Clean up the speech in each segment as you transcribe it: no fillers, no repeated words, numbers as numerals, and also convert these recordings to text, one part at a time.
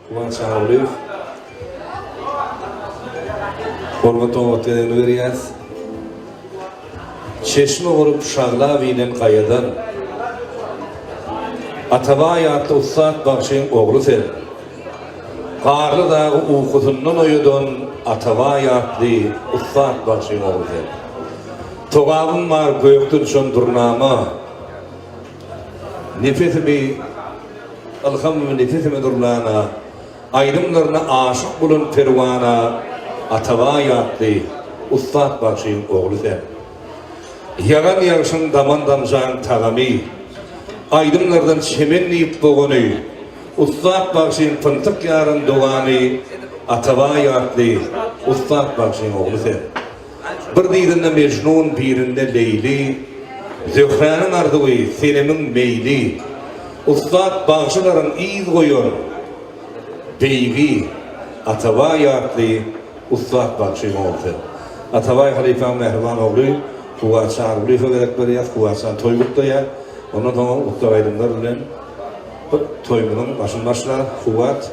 Kuvan Çağlıyev. Hormatly oğutlarını verýäs. Çeşme orup şagla bilen qayadan. Ataba ýatly Ustad Bagşyň ogly sen. Qarly dagy uykusundan oýudan ataba ýatly Ustad Bagşyň ogly sen. Togabym bar göýükden şon durnama. Nefesimi alhammy nefesimi durlana. Aýdymlaryna aşyk bolan perwana ataba ýatly Ustad Bagşyň ogly sen. Yagan ýagşyň damandamjan tagamy. Aydımlardan çemenleyip boğunu, Ustad Bagşyň fıntık yarın doğany, ataba ýatly Ustad Bagşyň ogly sen. Bir diýdinde Mecnun, birinde Leyli, Zöhranyň arzuwy, senemiň meyli, Ustad Bagşylaryň iýiz goýan, beýgi, ataba ýatly Ustad Bagşyň ogly sen. Atabay Halifa Mehriban ogly, Kuwan Çağlıyew gerek berýär, Kuwan toýgutda ýa. Ondan sonra uktagaydımlar bilen toymunun başın başlar, Kuvat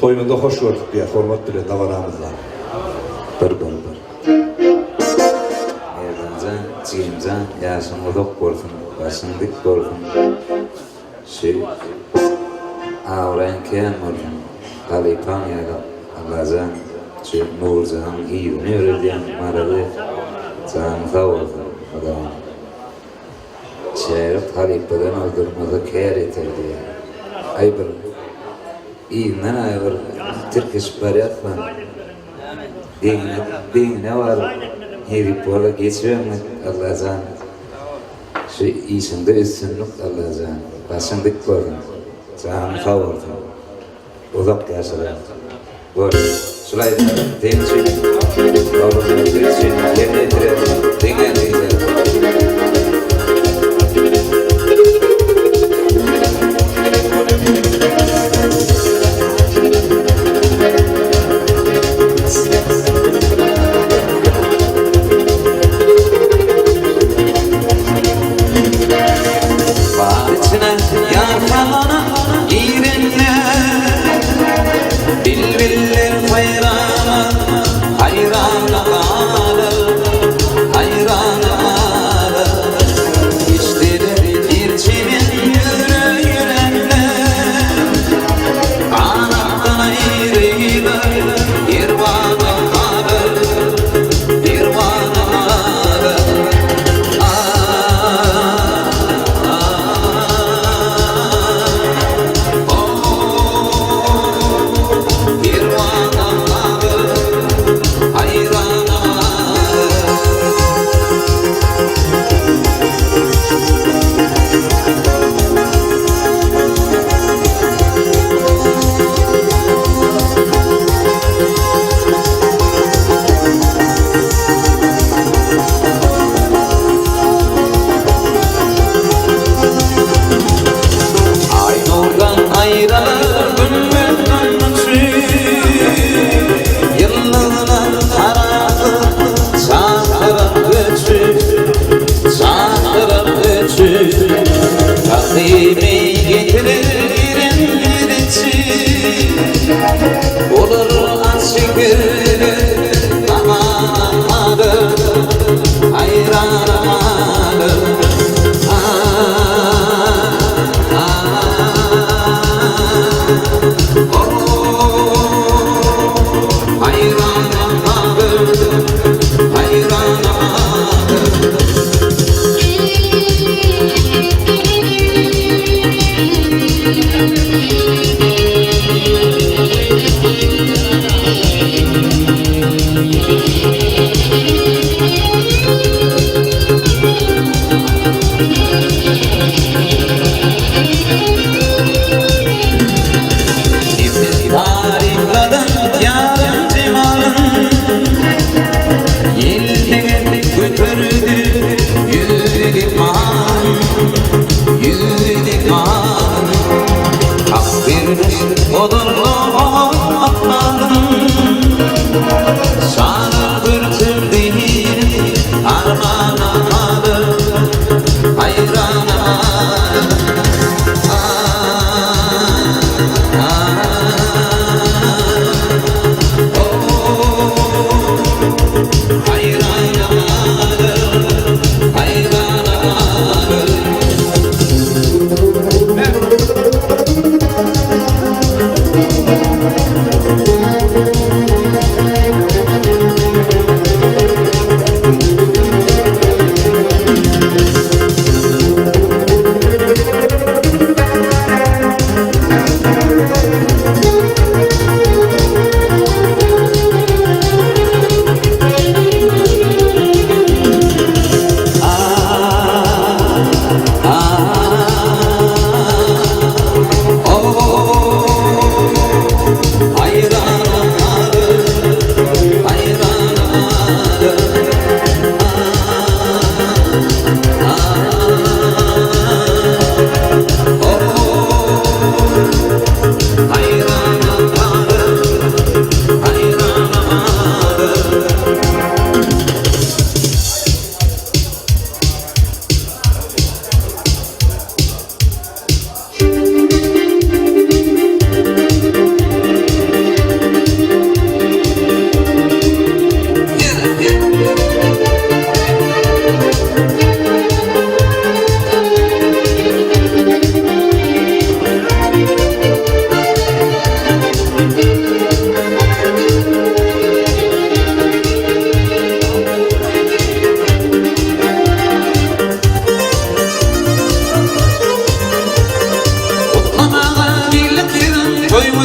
toymunda hoş gördük diye format bile davaramızda. Bir. Erzancan, Cimcan, yaşın odak korkun, başın dik korkun. Avrayan keyan morgun, Kalipan yaga, Allah'can, Nurcan, iyini öğrediyen maralı, can sağ olsun, adamın. Şerif Halip'den öldürmede kâr eterdi. Aybır, iğnen aybır, Türküş bariyat var. Dine var, herip ola geçiyor mu Allah'can? Şu işinde üstünlük Allah'can. Başındık koydum, canım sağ olsun. Uzak yaşalar. Böyle, şulay temsil, oğlum temsil, yerine etirelim, dinleyelim. Ah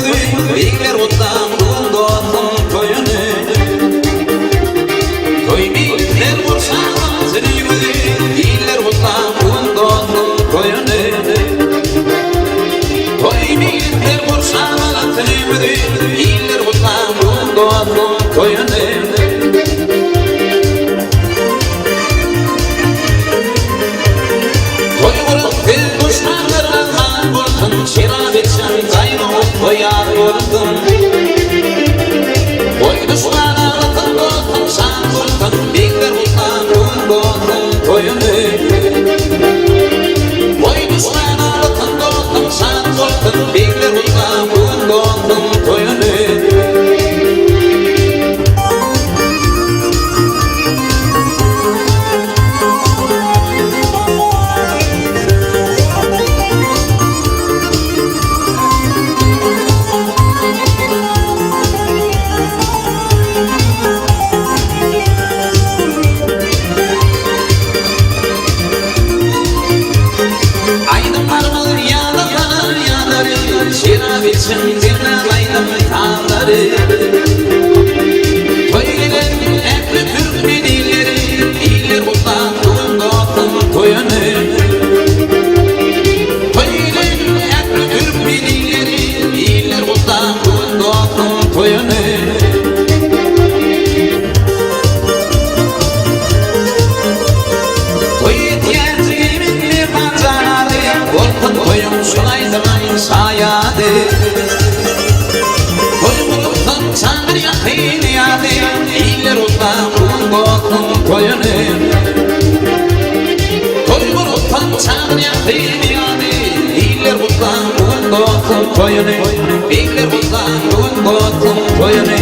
toymadı Beyler ottan buldu atın toyunu Toymadılar borçadan sürüymadı Beyler ottan buldu atın toyunu Toymadılar borçadan sürüymadı Beyler ottan buldu atın toyunu Koyar vurdum Boy düşmana atın dostum Şan vurdum Beyler utan vurdum toyunu Boy düşmana atın dostum Şan vurdum Beyler utan vurdum toyunu Şirabiçin dinlemaydım tağları Toylen ekli Türk medileri İller utan bulundu atın toyunu Toylen ekli Türk medileri İller utan bulundu atın toyunu Toy etiyetimin bir pancarı Korkun toyum şulay zaman şayadı Toyumluktan çağır yakın yadı İller utan bulundu toyunu Toyumluktan çağır yakın yadı İller utan bulundu toyunu İller utan bulundu toyunu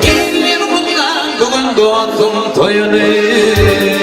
İller utan bulundu toyunu